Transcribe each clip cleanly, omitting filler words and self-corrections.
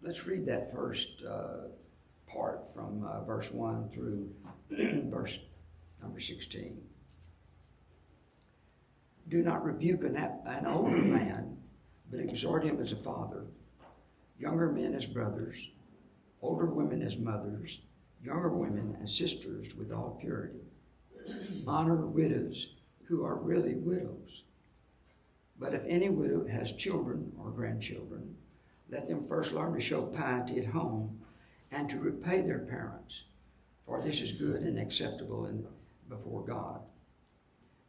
Let's read that first part from verse 1 through verse number 16. Do not rebuke an older man, but exhort him as a father, younger men as brothers, older women as mothers, younger women as sisters with all purity. Honor widows who are really widows. But if any widow has children or grandchildren, let them first learn to show piety at home and to repay their parents, for this is good and acceptable before God.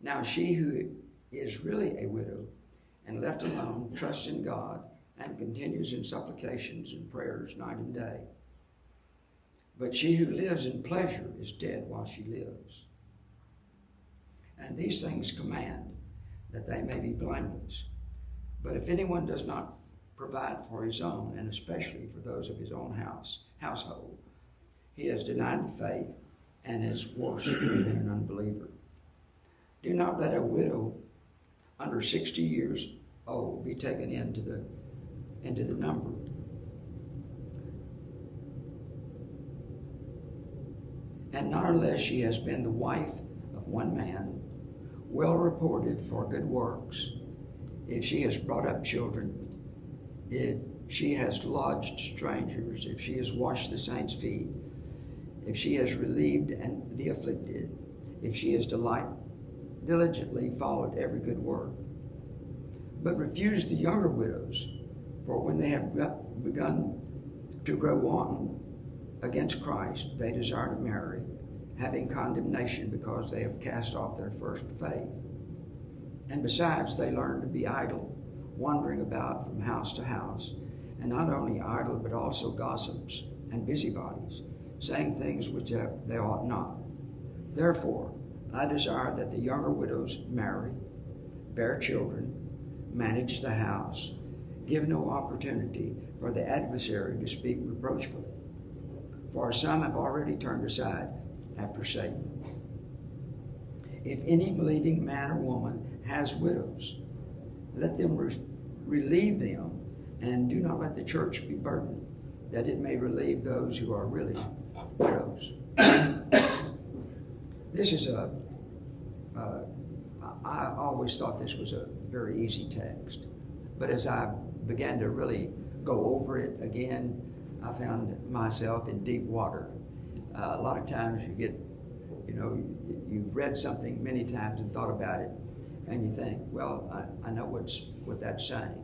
Now she who is really a widow and left alone trusts in God and continues in supplications and prayers night and day. But she who lives in pleasure is dead while she lives. And these things command, that they may be blameless. But if anyone does not provide for his own, and especially for those of his own household, he has denied the faith and is worse than an unbeliever. Do not let a widow under 60 years old be taken into the number. And not unless she has been the wife of one man, well reported for good works, if she has brought up children, if she has lodged strangers, if she has washed the saints' feet, if she has relieved the afflicted, if she has diligently followed every good work. But refuse the younger widows, for when they have begun to grow wanton against Christ, they desire to marry, having condemnation because they have cast off their first faith. And besides, they learn to be idle, wandering about from house to house, and not only idle, but also gossips and busybodies, saying things which they ought not. Therefore, I desire that the younger widows marry, bear children, manage the house, give no opportunity for the adversary to speak reproachfully. For some have already turned aside after Satan. If any believing man or woman has widows, let them relieve them, and do not let the church be burdened, that it may relieve those who are really widows. This is I always thought this was a very easy text, but as I began to really go over it again, I found myself in deep water. A lot of times you get, you've read something many times and thought about it, and you think, well, I know what that's saying.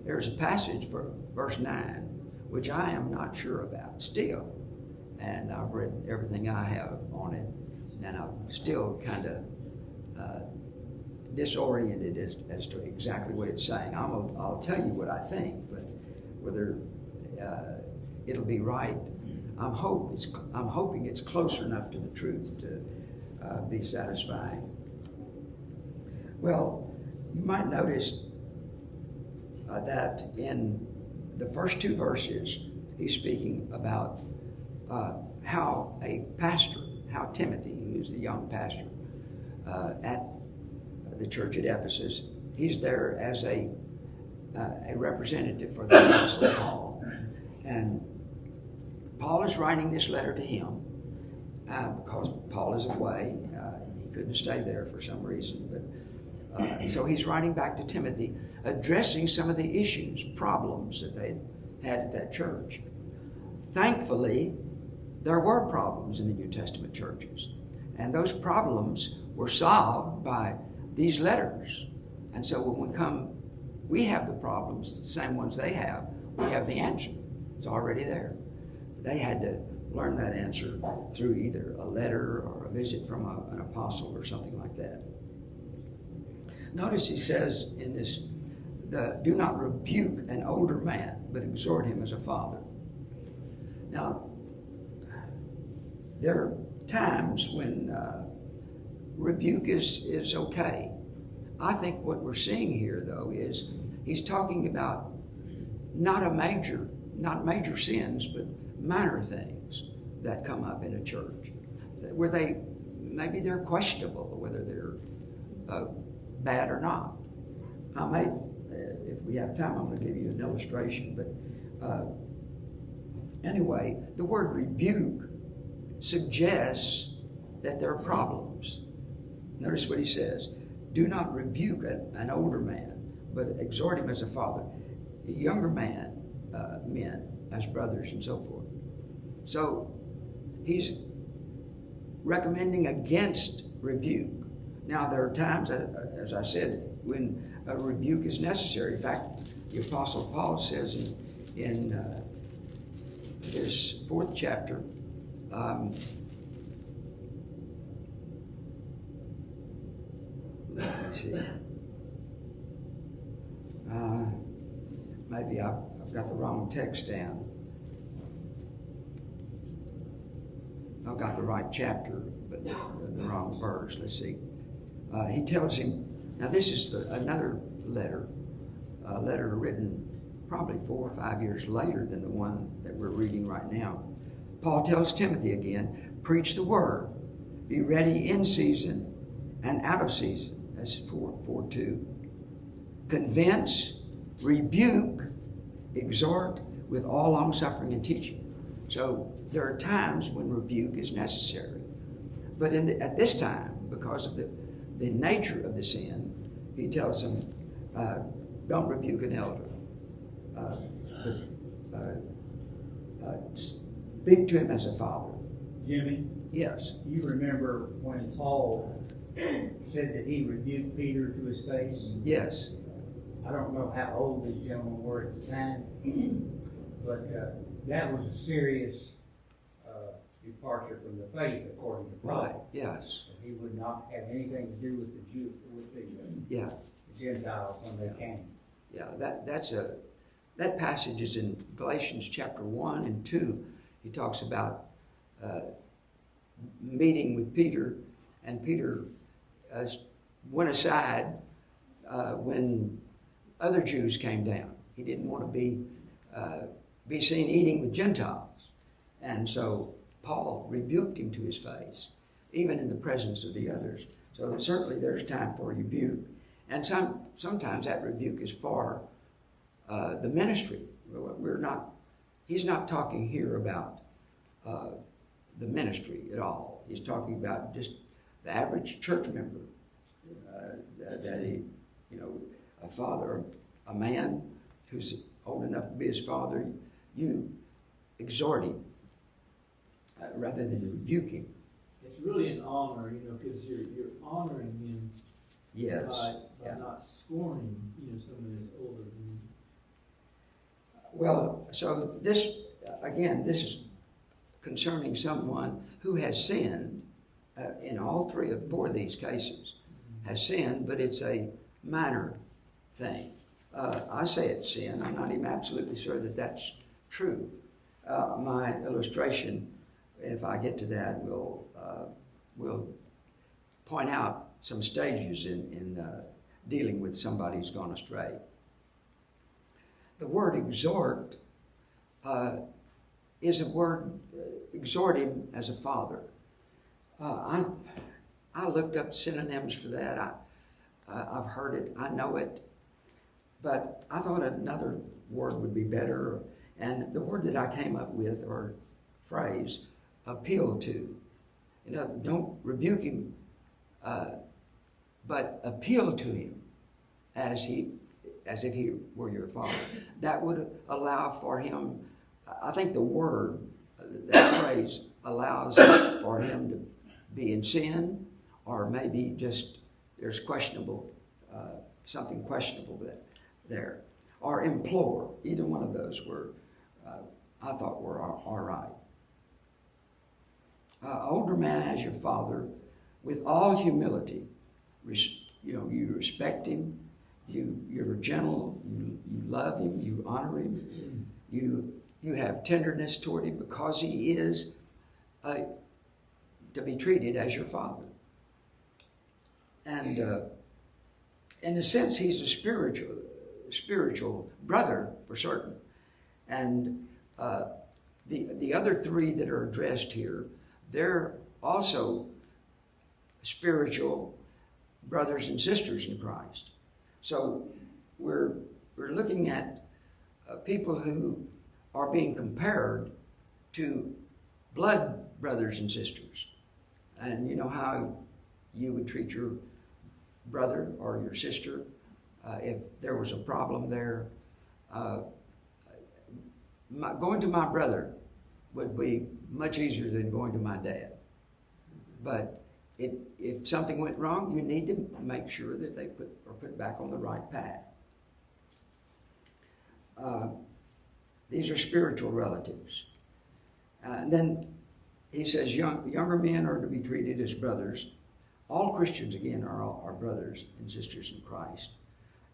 There's a passage for verse 9, which I am not sure about still, and I've read everything I have on it, and I'm still kind of disoriented as to exactly what it's saying. I'll tell you what I think, but whether it'll be right, I'm hoping it's closer enough to the truth to be satisfying. Well, you might notice that in the first two verses, he's speaking about how Timothy, who's the young pastor at the church at Ephesus, he's there as a representative for the Apostle Paul. And Paul is writing this letter to him because Paul is away. He couldn't stay there for some reason. But so he's writing back to Timothy, addressing some of the issues, problems that they had at that church. Thankfully, there were problems in the New Testament churches. And those problems were solved by these letters. And so when we have the problems, the same ones they have, we have the answer. It's already there. They had to learn that answer through either a letter or a visit from an apostle or something like that. Notice he says in this, do not rebuke an older man, but exhort him as a father. Now, there are times when rebuke is okay. I think what we're seeing here, though, is he's talking about not major sins, but minor things that come up in a church, where maybe they're questionable, whether they're bad or not. I made if we have time, I'm going to give you an illustration. But anyway, the word rebuke suggests that there are problems. Notice what he says. Do not rebuke an older man, but exhort him as a father. Younger men as brothers and so forth. So he's recommending against rebuke. Now there are times, as I said, when a rebuke is necessary. In fact, the Apostle Paul says in his 4th chapter, let me see. Maybe I've got the wrong text down. I've got the right chapter, but the wrong verse. Let's see. He tells him, now this is another letter, a letter written probably 4 or 5 years later than the one that we're reading right now. Paul tells Timothy again, preach the word, be ready in season and out of season. That's 4:2. Convince, rebuke, exhort with all long-suffering and teaching. So there are times when rebuke is necessary. But at this time, because of the nature of the sin, he tells them, don't rebuke an elder. Speak to him as a father. Jimmy? Yes. You remember when Paul said that he rebuked Peter to his face? Yes. I don't know how old these gentlemen were at the time, but that was a serious departure from the faith, according to Paul. Right. Yes. He would not have anything to do with the Gentiles when they came. Yeah. That passage is in Galatians chapter 1 and 2. He talks about meeting with Peter, and Peter went aside when other Jews came down. He didn't want to be seen eating with Gentiles. And so Paul rebuked him to his face, even in the presence of the others. So certainly there's time for rebuke. And sometimes that rebuke is for the ministry. He's not talking here about the ministry at all. He's talking about just the average church member, that he, a father, a man who's old enough to be his father, you exhort him rather than rebuke him. It's really an honor, because you're honoring him. Yes. By not scorning, some of his older men. Well, so this is concerning someone who has sinned in all 3 or 4 of these cases, has sinned, but it's a minor thing. I say it's sin. I'm not even absolutely sure that that's true. My illustration, if I get to that, will point out some stages in dealing with somebody who's gone astray. The word exhort is a word, exhort him as a father. I looked up synonyms for that. I've heard it, I know it, but I thought another word would be better. And the word that I came up with, or phrase, appeal to. Don't rebuke him, but appeal to him as if he were your father. That would allow for him, I think the word, that phrase, allows for him to be in sin, or maybe just there's something questionable there. Or implore. Either one of those were, I thought, were all right. Older man as your father, with all humility. You respect him, you're gentle, you love him, you honor him, you have tenderness toward him because he is to be treated as your father. And in a sense, he's a spiritual brother for certain. And the other 3 that are addressed here, they're also spiritual brothers and sisters in Christ. So we're we're looking at people who are being compared to blood brothers and sisters. And you know how you would treat your brother or your sister if there was a problem there. Going to my brother would be much easier than going to my dad. But if something went wrong, you need to make sure that they are put back on the right path. These are spiritual relatives. And then he says younger men are to be treated as brothers. All Christians, again, are brothers and sisters in Christ.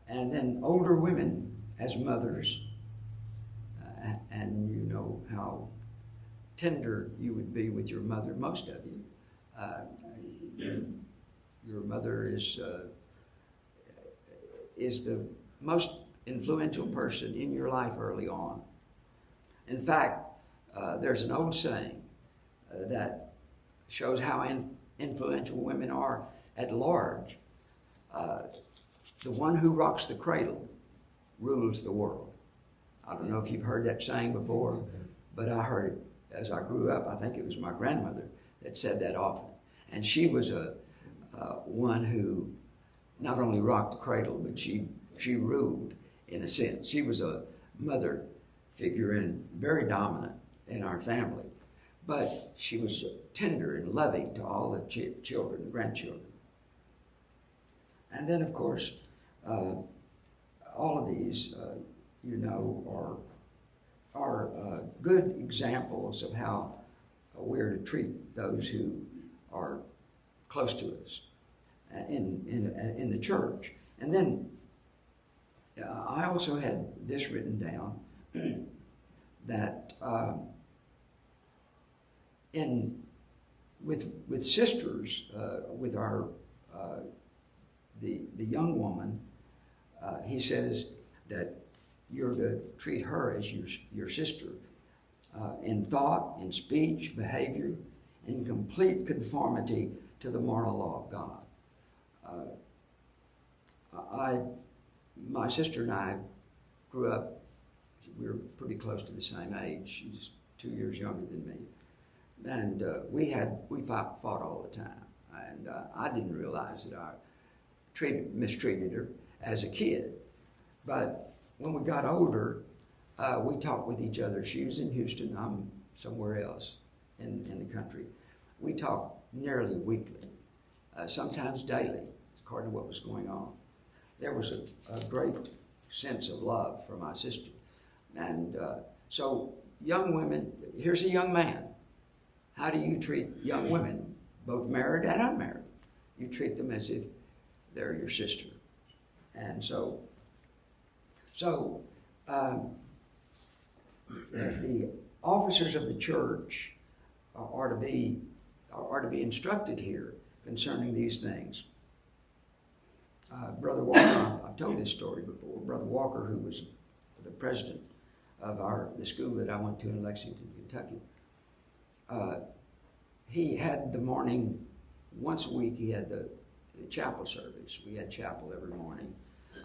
And then older women as mothers. And you know how tender you would be with your mother, most of you. Your mother is the most influential person in your life early on. In fact, there's an old saying that shows how influential women are at large. The one who rocks the cradle rules the world. I don't know if you've heard that saying before, but I heard it as I grew up. I think it was my grandmother that said that often. And she was one who not only rocked the cradle, but she ruled in a sense. She was a mother figure and very dominant in our family. But she was tender and loving to all the children, the grandchildren. And then, of course, all of these, are good examples of how we're to treat those who are close to us in the church. And then I also had this written down that with sisters, with our the young woman, he says that you're to treat her as your sister in thought, in speech, behavior, in complete conformity to the moral law of God. My sister and I grew up, we were pretty close to the same age. She's 2 years younger than me. And we fought all the time. And I didn't realize that I mistreated her as a kid. But when we got older, we talked with each other. She was in Houston, I'm somewhere else in the country. We talked nearly weekly, sometimes daily, according to what was going on. There was a great sense of love for my sister. And so young women, here's a young man. How do you treat young women, both married and unmarried? You treat them as if they're your sister. And so the officers of the church are to be instructed here concerning these things. Brother Walker, I've told this story before. Brother Walker, who was the president of the school that I went to in Lexington, Kentucky, he had the morning, once a week, he had the chapel service. We had chapel every morning,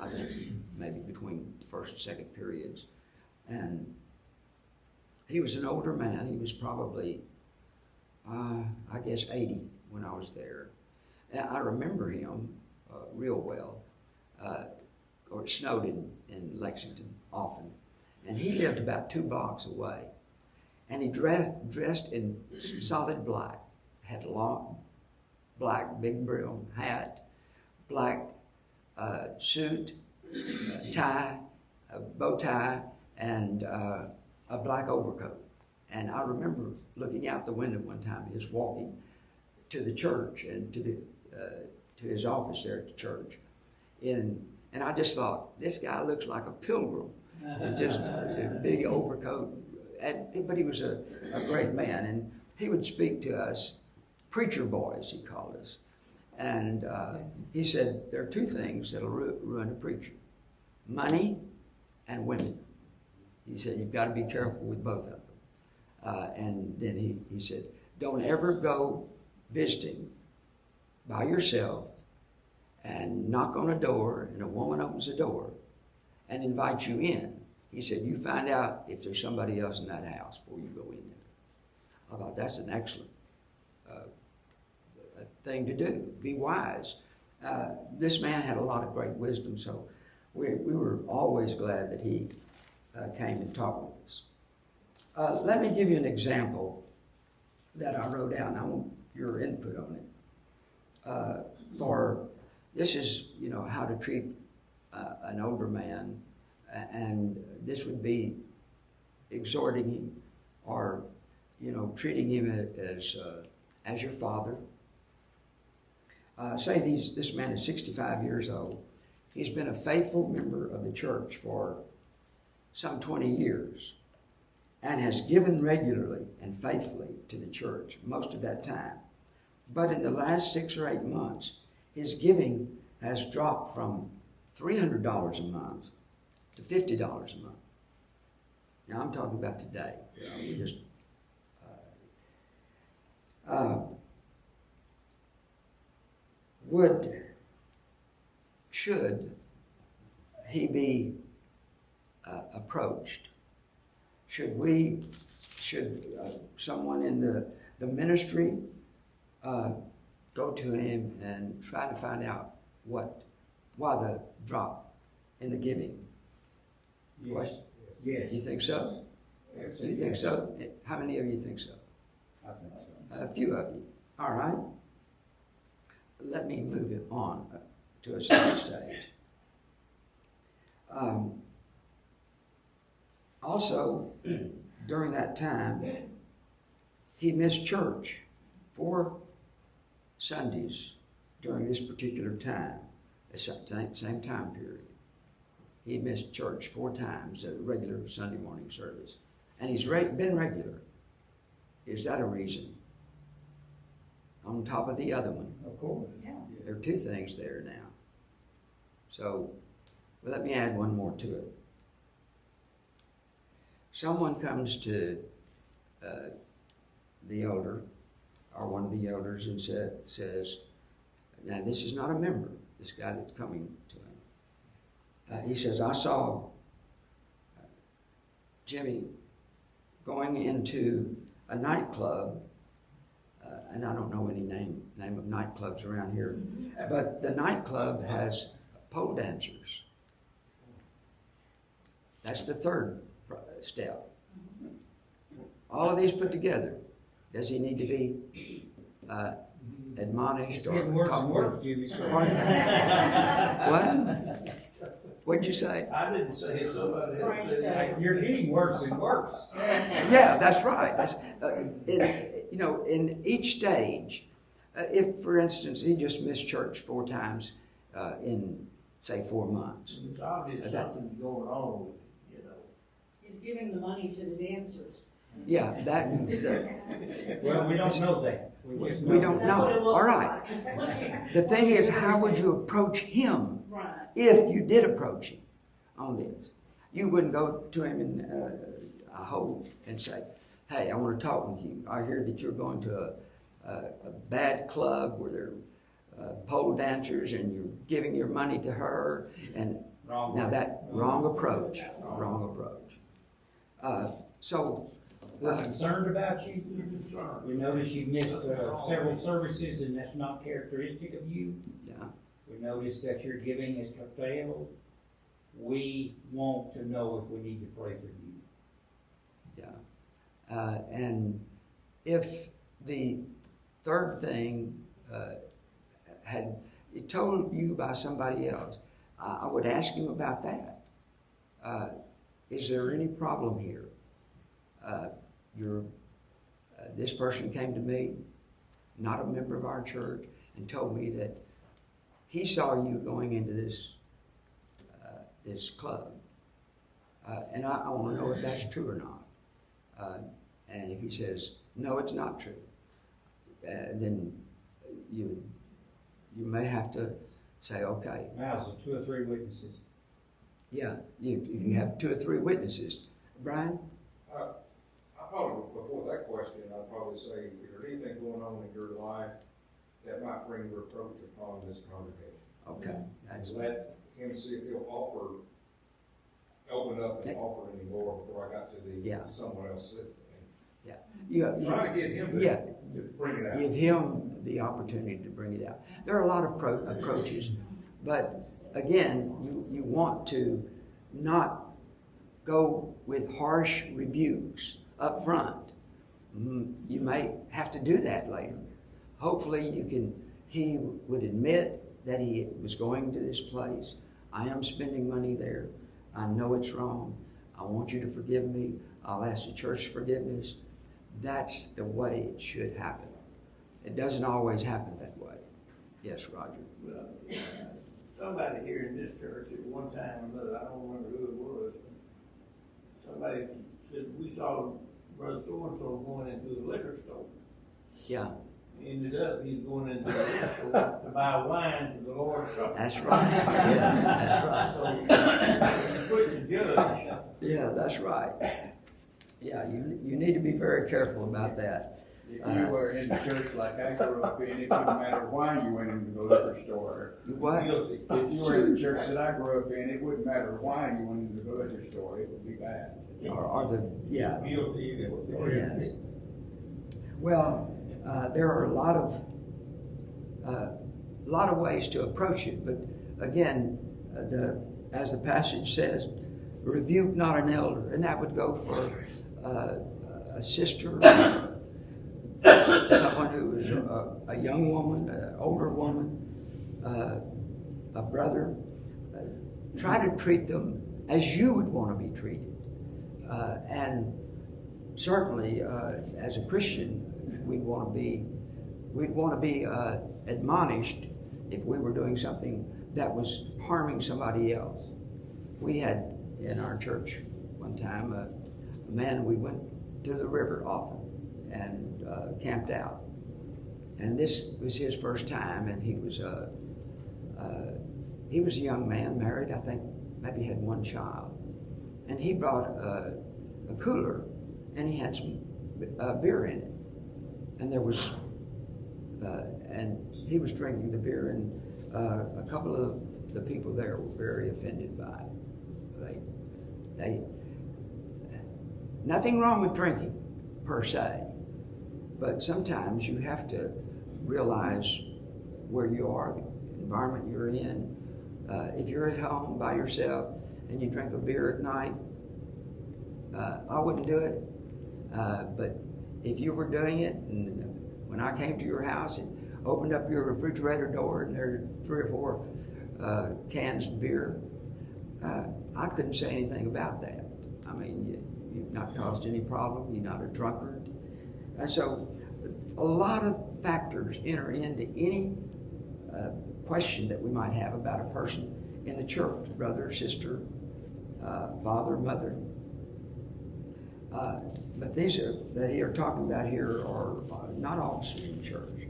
I think maybe between the first and second periods. And he was an older man. He was probably, I guess, 80 when I was there. And I remember him real well. Or it snowed in Lexington often. And he lived about 2 blocks away. And he dressed in solid black, had long black big brim hat, black suit, tie, a bow tie, and a black overcoat. And I remember looking out the window one time, he was walking to the church and to his office there at the church. And I just thought, this guy looks like a pilgrim. Just a big overcoat. But he was a great man. And he would speak to us, preacher boys, he called us. And he said, there are 2 things that'll ruin a preacher: money and women. He said, you've got to be careful with both of them. And then he said, don't ever go visiting by yourself and knock on a door and a woman opens the door and invite you in. He said, you find out if there's somebody else in that house before you go in there. I thought that's an excellent thing to do. Be wise. This man had a lot of great wisdom, so we were always glad that he came and talked with us. Let me give you an example that I wrote out, and I want your input on it. For this is, how to treat an older man, and this would be exhorting him or, treating him as your father. Say this man is 65 years old. He's been a faithful member of the church for some 20 years and has given regularly and faithfully to the church most of that time. But in the last 6 or 8 months, his giving has dropped from $300 a month to $50 a month. Now I'm talking about today. We just should he be approached? Should someone in the ministry go to him and try to find out why the drop in the giving? Yes. Yes. You think so? Yes. You think so? How many of you think so? I think so. A few of you. All right. Let me move it on to a second stage. Also, during that time, he missed church 4 Sundays during this particular time, the same time period. He missed church 4 times at a regular Sunday morning service. And he's been regular. Is that a reason? On top of the other one. Of course. Yeah. There are 2 things there now. So, let me add one more to it. Someone comes to the elder, or one of the elders, and says, now this is not a member, this guy that's coming to him. He says, I saw Jimmy going into a nightclub, and I don't know any name of nightclubs around here, but the nightclub has pole dancers. That's the 3rd step. All of these put together, does he need to be admonished It's or getting worse and talked worse, with? Jimmy. What? What'd you say? I didn't say it, somebody else Frank said said it. You're getting worse and worse. Yeah, that's right. That's, in each stage, if, for instance, he just missed church 4 times in, say, 4 months. It's obvious something's going on with it, He's giving the money to the dancers. Yeah, Well, we don't know that. just we don't That's what it know. looks All right. like. The thing is, how would you approach him Right. if you did approach him on this? You wouldn't go to him in a hope and say, hey, I want to talk with you. I hear that you're going to a bad club where there are pole dancers and you're giving your money to her. And Wrong now way. that, wrong approach. We're concerned about you. We notice you missed several services, and that's not characteristic of you. Yeah. We notice that your giving is curtailed. We want to know if we need to pray for you. Yeah. And if the 3rd thing had it told you by somebody else, I would ask him about that. Is there any problem here? This person came to me, not a member of our church, and told me that he saw you going into this club. And I want to know if that's true or not. And if he says, no, it's not true, then you may have to say, okay. Now, is it 2 or 3 witnesses? Yeah, you have 2 or 3 witnesses. Brian? I probably, before that question, I'd probably say, is there anything going on in your life that might bring reproach upon this congregation? Okay. And let him see if he'll offer open up and offer any more before I got to the Yeah. someone else sick. Yeah, Trying to get him yeah. to bring it out. Give him the opportunity to bring it out. There are a lot of approaches, but again, you want to not go with harsh rebukes up front. You may have to do that later. Hopefully he would admit that he was going to this place. I am spending money there. I know it's wrong. I want you to forgive me. I'll ask the church forgiveness. That's the way it should happen. It doesn't always happen that way. Yes, Roger. Well, somebody here in this church at one time or another, I don't remember who it was, somebody said, we saw Brother so-and-so going into the liquor store. Yeah, Ended up, he's going into the liquor store to buy wine for the Lord's Supper. that's right. Yeah, that's right. So, quick to judge. Yeah, that's right. Yeah, you need to be very careful about that. If you were in the church like I grew up in, it wouldn't matter why you went into the liquor store. What? Guilty. If you were in the church that I grew up in, it wouldn't matter why you went into the liquor store, it would be bad. Yeah. Guilty. Yes. Well, there are a lot of ways to approach it, but again, as the passage says, rebuke not an elder, and that would go for a sister, someone who is a young woman, an older woman, a brother. Try to treat them as you would want to be treated, and certainly as a Christian, we'd want to be admonished if we were doing something that was harming somebody else. We had in our church one time a man, we went to the river often and camped out, and this was his first time, and he was a young man, married, I think maybe had one child, and he brought a cooler, and he had some beer in it, and there was and he was drinking the beer, and a couple of the people there were very offended by it. They nothing wrong with drinking per se, but sometimes you have to realize where you are, the environment you're in. If you're at home by yourself and you drink a beer at night, I wouldn't do it. But if you were doing it, and when I came to your house and opened up your refrigerator door and there were 3 or 4 cans of beer, I couldn't say anything about that. I mean, you've not caused any problem. You're not a drunkard. And so a lot of factors enter into any question that we might have about a person in the church, brother, sister, father, mother. But these that you're talking about here are not officers in the church.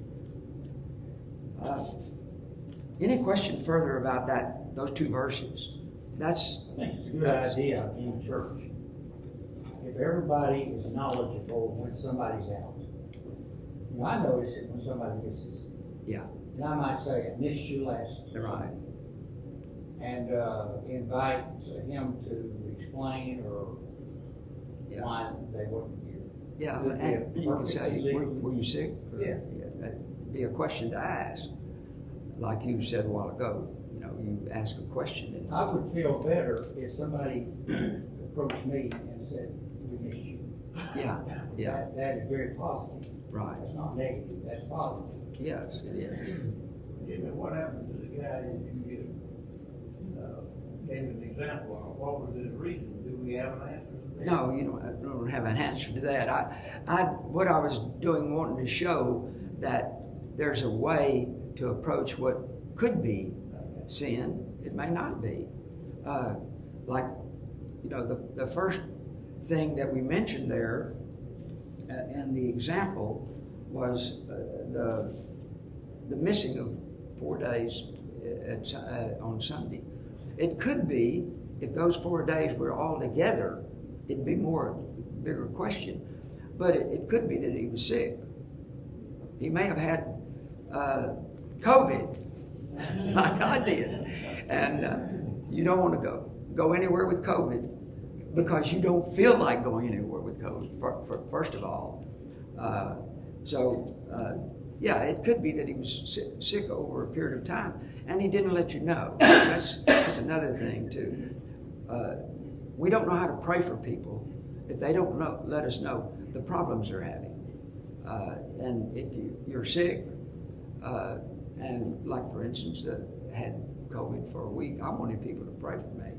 Any question further about those 2 verses? I think it's a good idea in church. If everybody is knowledgeable when somebody's out. You know, I notice it when somebody misses. Yeah. And I might say, I missed you last Right. Sunday. And invite him to explain or why they weren't here. Yeah, Would be and you can perfectly say, legal. were you sick? Or, Yeah. That'd be a question to ask. Like you said a while ago, you ask a question. And I would feel better if somebody approached me and said, we missed you. yeah, That is very positive. right. That's not negative, that's positive. Yes, it is. Jimmy, what happened to the guy that you just gave an example of? What was his reason? Do we have an answer to that? No, I don't have an answer to that. What I was doing, wanting to show that there's a way to approach what could be sin. It may not be. Like, the first thing that we mentioned there in the example was the missing of 4 days on Sunday. It could be, if those 4 days were all together, it'd be bigger question. But it could be that he was sick. He may have had COVID, like I did, and you don't want to go. go anywhere with COVID because you don't feel like going anywhere with COVID, first of all. Yeah, it could be that he was sick over a period of time, and he didn't let you know. That's another thing too. We don't know how to pray for people if they don't let us know the problems they're having. And if you're sick, and like for instance, had COVID for a week, I wanted people to pray for me,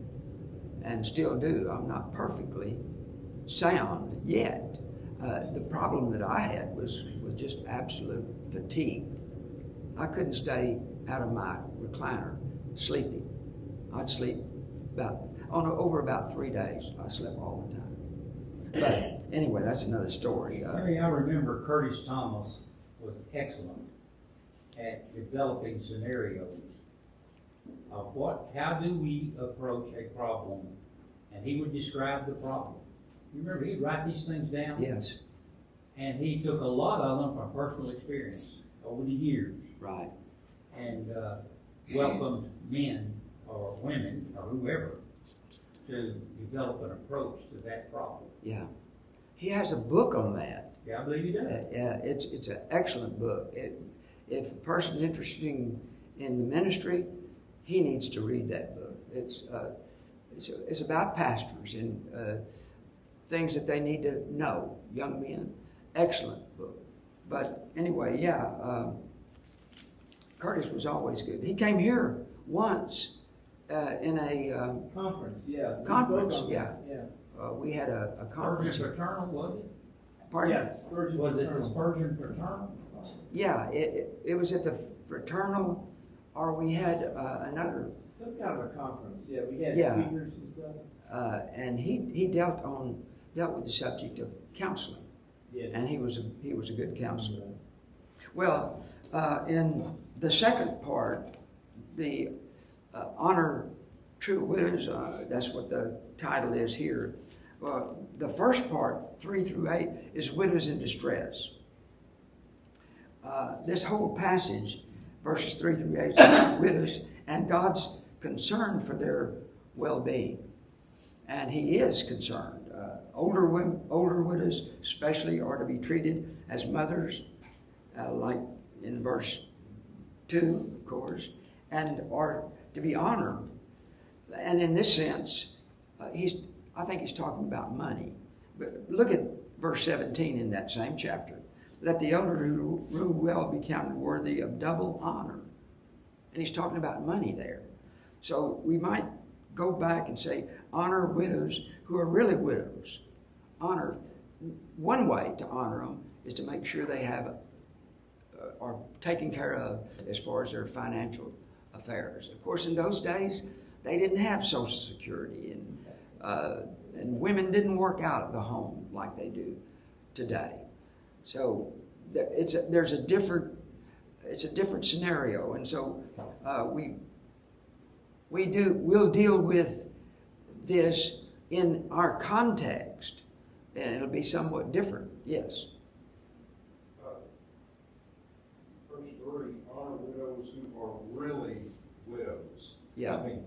and still do. I'm not perfectly sound yet. The problem that I had was just absolute fatigue. I couldn't stay out of my recliner sleeping. I'd sleep over about 3 days. I slept all the time. But anyway, that's another story. I remember Curtis Thomas was excellent at developing scenarios of how do we approach a problem, and he would describe the problem. You remember he'd write these things down? Yes. And he took a lot of them from personal experience over the years. Right. And welcomed men or women or whoever to develop an approach to that problem. Yeah. He has a book on that. Yeah, I believe he does. Yeah, it's an excellent book. If a person's interested in the ministry, he needs to read that book. It's about pastors and things that they need to know, young men. Excellent book. But anyway, Curtis was always good. He came here once in a Conference, yeah. conference. Yeah. We had a conference. Spurgeon Fraternal, was it? Pardon? Yes, Spurgeon Was it the Fraternal. Spurgeon Fraternal? Yeah, it was at the fraternal, or we had another. Some kind of a conference, yeah, we had Yeah. speakers and stuff. And he dealt with the subject of counseling, Yes. and he was a good counselor. Well, in the second part, the honor true widows, that's what the title is here. The first part, 3 through 8, is widows in distress. This whole passage, verses 3 through 8, is about widows and God's concern for their well-being. And he is concerned. Older widows especially are to be treated as mothers, like in verse 2, of course, and are to be honored. And in this sense, I think he's talking about money. But look at verse 17 in that same chapter. Let the elder who rule well be counted worthy of double honor. And he's talking about money there. So we might go back and say, honor widows who are really widows. One way to honor them is to make sure they are taken care of as far as their financial affairs. Of course, in those days, they didn't have Social Security, and women didn't work out of the home like they do today. So it's a different scenario, and so we'll deal with this in our context, and it'll be somewhat different. Yes. Verse 3, honor widows who are really widows. Yeah. I mean,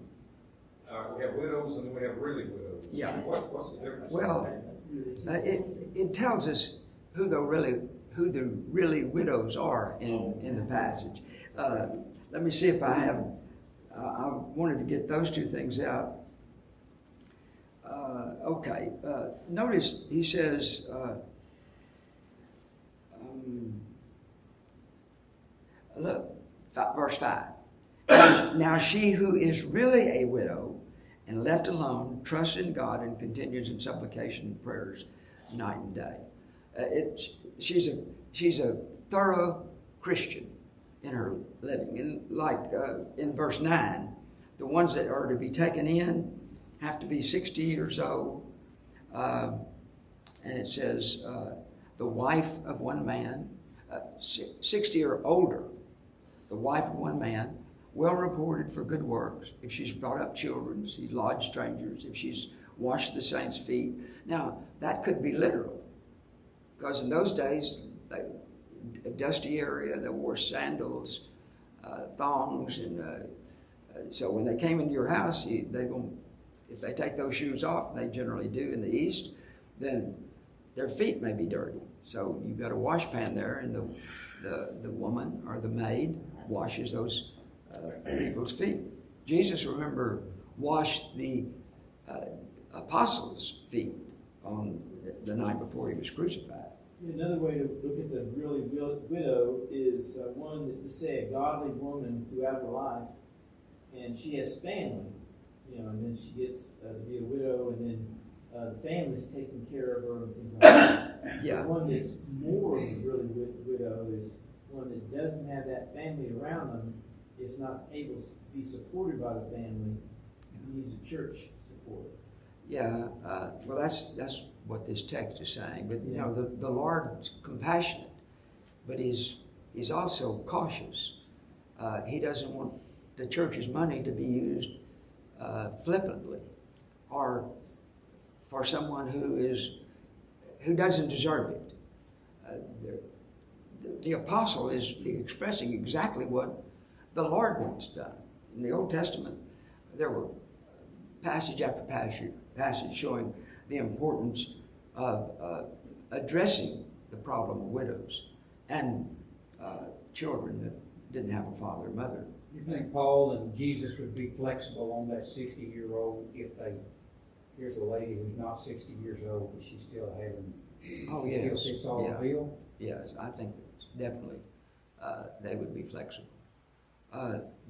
we have widows and then we have really widows. Yeah. What's the difference? Well, it tells us who the really widows are in the passage. Let me see if I have. I wanted to get those two things out. Okay. Notice he says. Look, verse 5. Now she who is really a widow and left alone trusts in God and continues in supplication and prayers night and day. She's a thorough Christian in her living. And like in verse 9, the ones that are to be taken in have to be 60 years old. And it says the wife of one man, 60 or older, the wife of one man, well reported for good works, if she's brought up children, if she's lodged strangers, if she's washed the saints' feet. Now, that could be literal, because in those days, a dusty area, they wore sandals, thongs, and so when they came into your house, they're going to if they take those shoes off, and they generally do in the East, then their feet may be dirty. So you've got a wash pan there, and the woman or the maid washes those people's feet. Jesus, remember, washed the apostles' feet on the night before he was crucified. Another way to look at the really widow is one that, say, a godly woman throughout her life, and she has family, and then she gets to be a widow, and then the family's taking care of her and things like that. Yeah. The one that's more of a really widow is one that doesn't have that family around them, is not able to be supported by the family, needs a church support. Yeah, well, that's what this text is saying. But the Lord's compassionate, but he's also cautious. He doesn't want the church's money to be used flippantly, or for someone who doesn't deserve it. The apostle is expressing exactly what the Lord wants done. In the Old Testament, there were passage after passage showing the importance of addressing the problem of widows and children that didn't have a father or mother. You think Paul and Jesus would be flexible on that 60-year-old if here's a lady who's not 60 years old, but she's still having, still fits all the bill? Yes, I think definitely they would be flexible.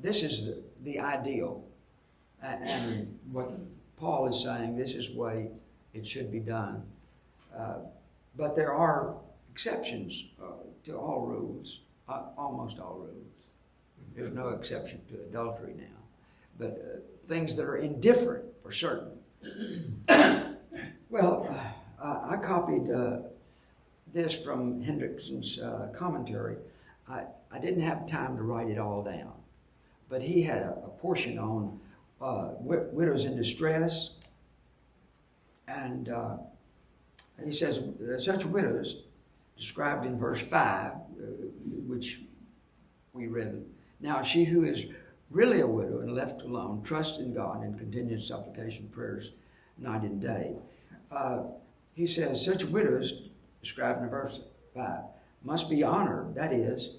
This is the ideal, and what Paul is saying, this is the way it should be done. But there are exceptions to all rules, almost all rules. There's no exception to adultery now. But things that are indifferent for certain. Well, I copied this from Hendrickson's commentary. I didn't have time to write it all down, but he had a portion on widows in distress, and he says such widows described in verse 5, which we read. Now she who is really a widow and left alone trusts in God and continued supplication prayers night and day. He says such widows described in verse 5 must be honored, that is,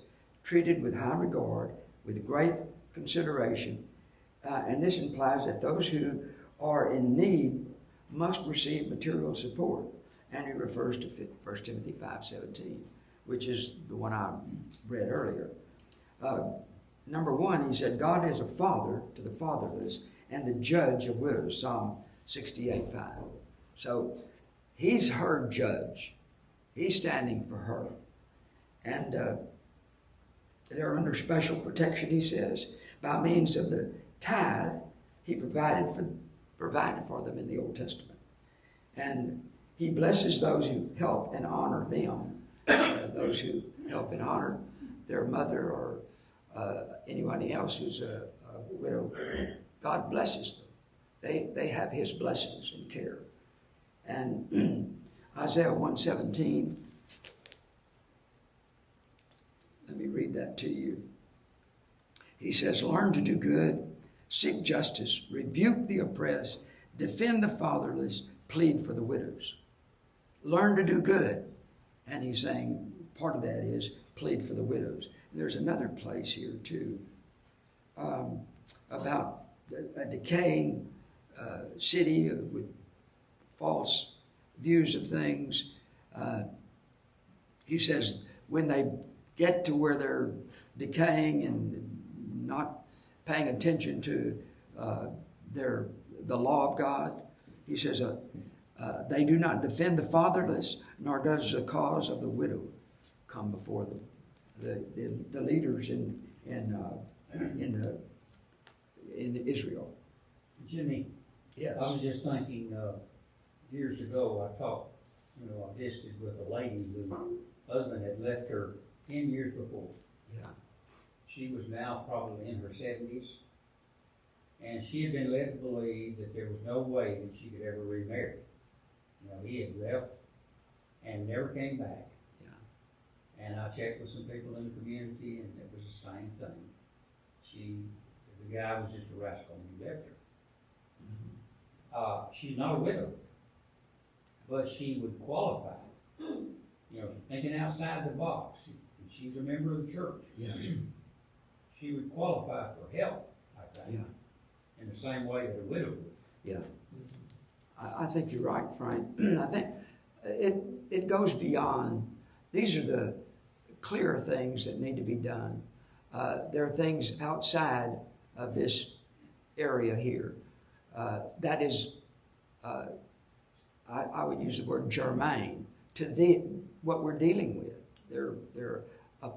treated with high regard, with great consideration, and this implies that those who are in need must receive material support. And he refers to 1 Timothy 5:17, which is the one I read earlier. Number one, he said, God is a father to the fatherless and the judge of widows, Psalm 68:5. So he's her judge. He's standing for her. And they're under special protection, he says, by means of the tithe he provided for them in the Old Testament. And he blesses those who help and honor them, those who help and honor their mother or anybody else who's a widow. God blesses them. They have his blessings and care. And Isaiah 1:17, let me read that to you. He says, learn to do good, seek justice, rebuke the oppressed, defend the fatherless, plead for the widows. Learn to do good. And he's saying part of that is plead for the widows. And there's another place here too about a decaying city with false views of things. He says when they get to where they're decaying and not paying attention to the law of God, he says they do not defend the fatherless, nor does the cause of the widow come before them. The leaders in Israel. Jimmy, Yes. I was just thinking, years ago, I visited with a lady whose husband had left her 10 years before. Yeah. She was now probably in her 70s, and she had been led to believe that there was no way that she could ever remarry. He had left and never came back. Yeah. And I checked with some people in the community, and it was the same thing. The guy was just a rascal, and he left her. Mm-hmm. she's not a widow, but she would qualify. You know, thinking outside the box, and she's a member of the church. Yeah. She would qualify for help, I think, in the same way that a widow would. Yeah. I think you're right, Frank. I think it goes beyond, these are the clear things that need to be done. There are things outside of this area here that is, I would use the word germane to what we're dealing with. There are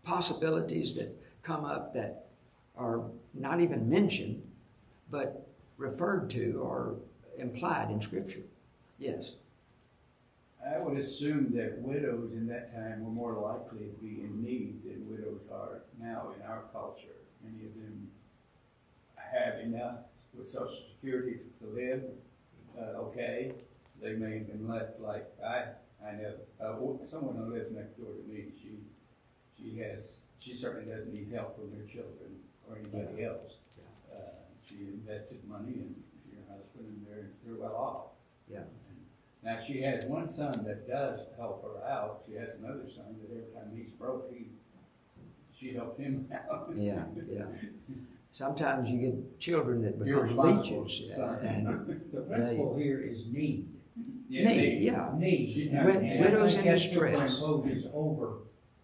possibilities that come up that are not even mentioned, but referred to or implied in Scripture. Yes. I would assume that widows in that time were more likely to be in need than widows are now in our culture. Many of them have enough with Social Security to live, okay. They may have been left like I know someone who lives next door to me. She certainly doesn't need help from her children or anybody else. She invested money in her husband, and they're well off. Yeah. Now she has one son that does help her out. She has another son that every time he's broke, she helps him out. Yeah. Sometimes you get children that become Irresponsible leeches. son. And The principle here is need. need, yeah. Need. Widows in distress. Imposes over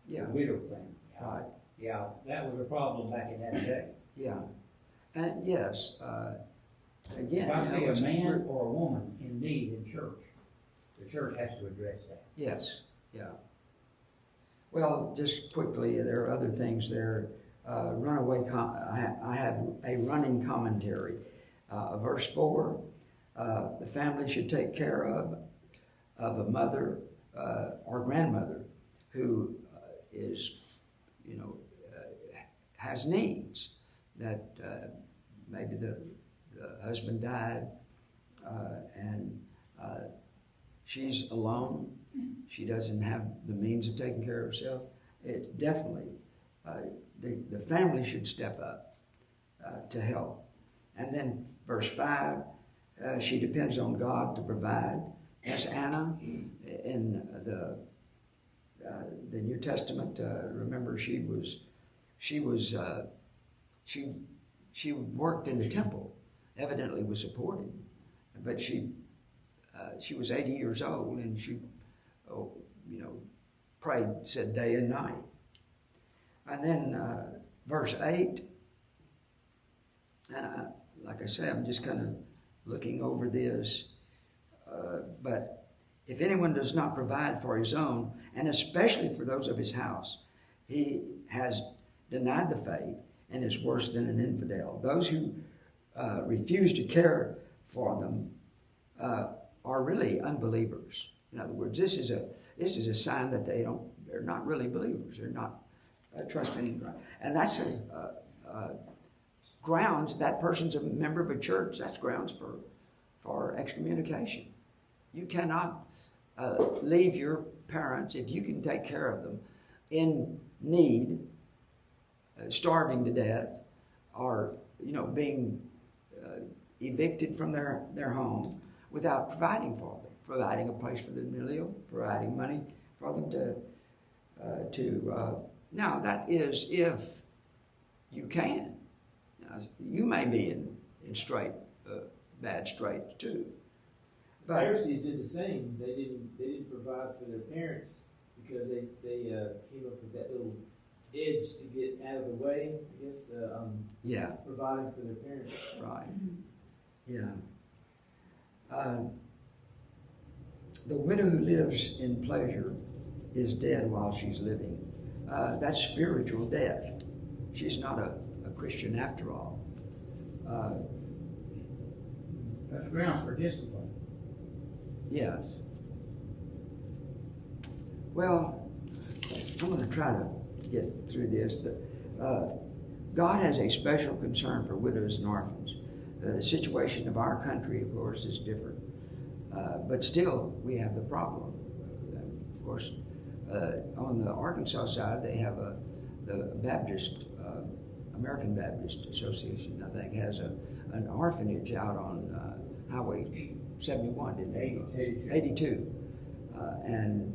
Yeah. the widow thing. Right. Yeah, that was a problem back in that day. Yeah. And yes, again. If I see a it's- man or a woman in need in church, the church has to address that. Yes, yeah. Well, just quickly, there are other things there. I have a running commentary. Verse 4, the family should take care of a mother or grandmother who is, has needs. That maybe the husband died and she's alone. She doesn't have the means of taking care of herself. It's definitely, the family should step up to help. And then verse 5, she depends on God to provide. As Anna in the New Testament, remember she worked in the temple, evidently was supported, but she was 80 years old, and she, prayed, said day and night. And then verse 8, and like I say, I'm just kind of looking over this, but if anyone does not provide for his own, and especially for those of his house, he has denied the faith and is worse than an infidel. Those who refuse to care for them are really unbelievers. In other words, this is a sign that they're not really believers. They're not trusting in Christ. And that's grounds, that person's a member of a church, that's grounds for excommunication. You cannot leave your parents, if you can take care of them, in need, starving to death, or being evicted from their home without providing for them, providing a place for them to live, providing money for them to now that is if you can. Now, you may be in bad straits too. The Pharisees did the same. They didn't provide for their parents because they came up with that little edge to get out of the way. I guess providing for their parents. Right. Yeah. The widow who lives in pleasure is dead while she's living. That's spiritual death. She's not a Christian after all. That's grounds for discipline. Yes. Well, I'm going to try to get through this. God has a special concern for widows and orphans. The situation of our country, of course, is different. But still, we have the problem. Of course, on the Arkansas side, they have the Baptist, American Baptist Association, I think, has an orphanage out on Highway 71, didn't they? 82. 82. And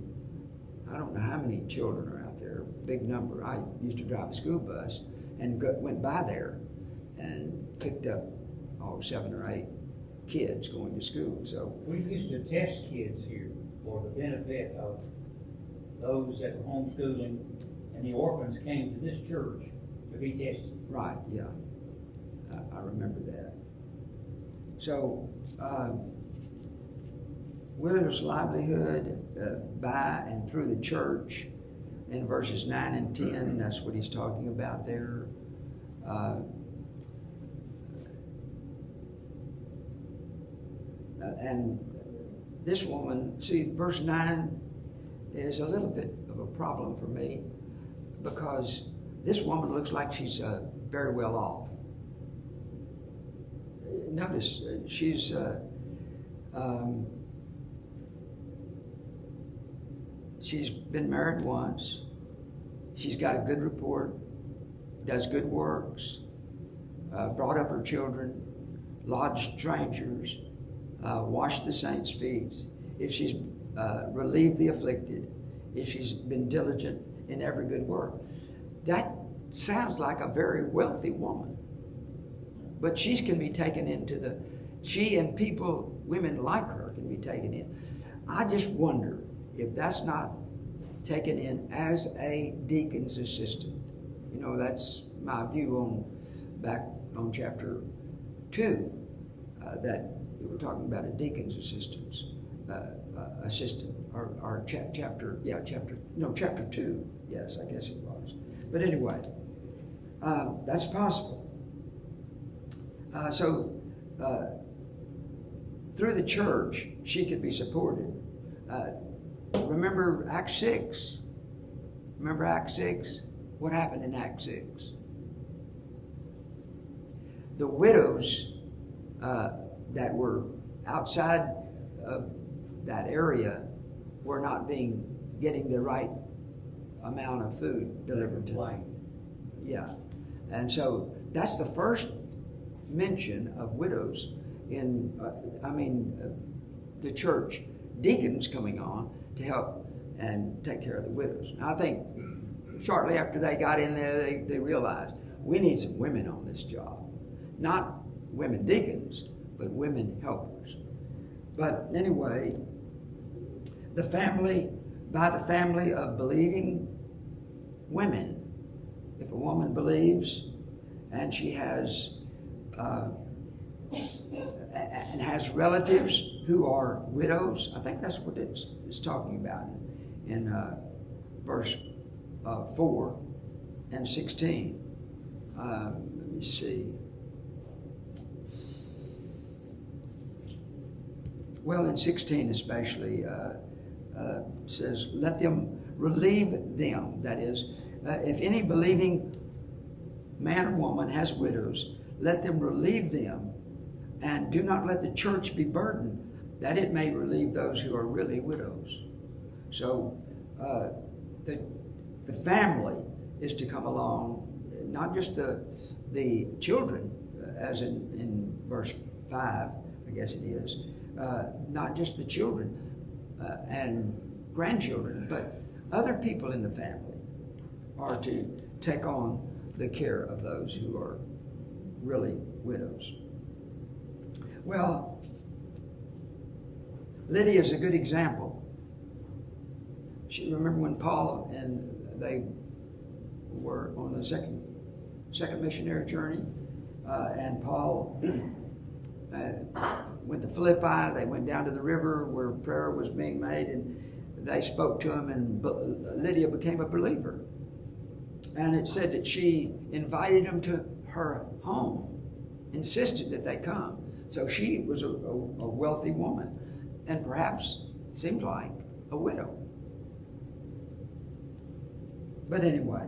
I don't know how many children are out there, big number. I used to drive a school bus and went by there and picked up 7 or 8 kids going to school. So We used to test kids here for the benefit of those that were homeschooling, and the orphans came to this church to be tested. right, yeah, I remember that. So widow's livelihood by and through the church in verses 9 and 10. That's what he's talking about there. And this woman, see, verse 9 is a little bit of a problem for me because this woman looks like she's very well off. Notice she's been married once. She's got a good report, does good works, brought up her children, lodged strangers, washed the saints' feet. If she's relieved the afflicted, if she's been diligent in every good work. That sounds like a very wealthy woman. But she can be taken into she and people, women like her, can be taken in. I just wonder if that's not taken in as a deacon's assistant. You know, that's my view back on chapter 2, that we were talking about a deacon's assistant, or chapter 2. Yes, I guess it was. But anyway, that's possible. So through the church, she could be supported. Remember Acts 6? Remember Acts 6? What happened in Acts 6? The widows that were outside of that area were not getting the right amount of food delivered to them. Yeah. And so that's the first mention of widows in, the church. Deacons coming on to help and take care of the widows. And I think shortly after they got in there, they realized we need some women on this job. Not women deacons, but women helpers. But anyway, by the family of believing women, if a woman believes and she has and has relatives who are widows, I think that's what it's talking about in verse 4 and 16. Let me see. Well, in 16 especially, says, let them relieve them. That is, if any believing man or woman has widows, let them relieve them, and do not let the church be burdened, that it may relieve those who are really widows. So the family is to come along, not just the children, as in verse 5, I guess it is, not just the children and grandchildren, but other people in the family are to take on the care of those who are really widows. Well, Lydia is a good example. Remember when Paul and they were on the second missionary journey, and Paul went to Philippi. They went down to the river where prayer was being made, and they spoke to him, and Lydia became a believer. And it said that she invited him to her home, insisted that they come. So she was a wealthy woman, and perhaps seemed like a widow. But anyway,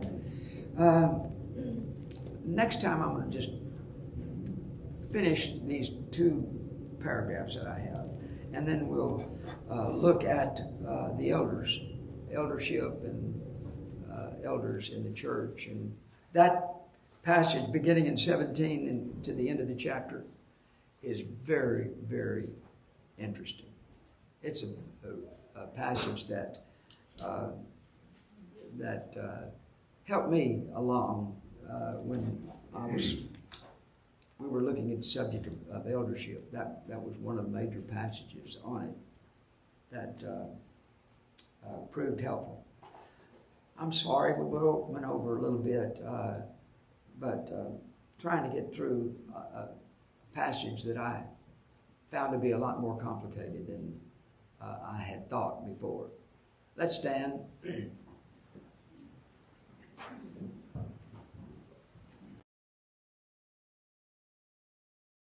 next time I'm going to just finish these 2 paragraphs that I have, and then we'll look at the eldership and elders in the church. And that passage beginning in 17 and to the end of the chapter is very, very interesting. It's a passage that helped me along when we were looking at the subject of eldership. That was one of the major passages on it that proved helpful. I'm sorry we went over a little bit, but trying to get through a passage that I found to be a lot more complicated than I had thought before. Let's stand.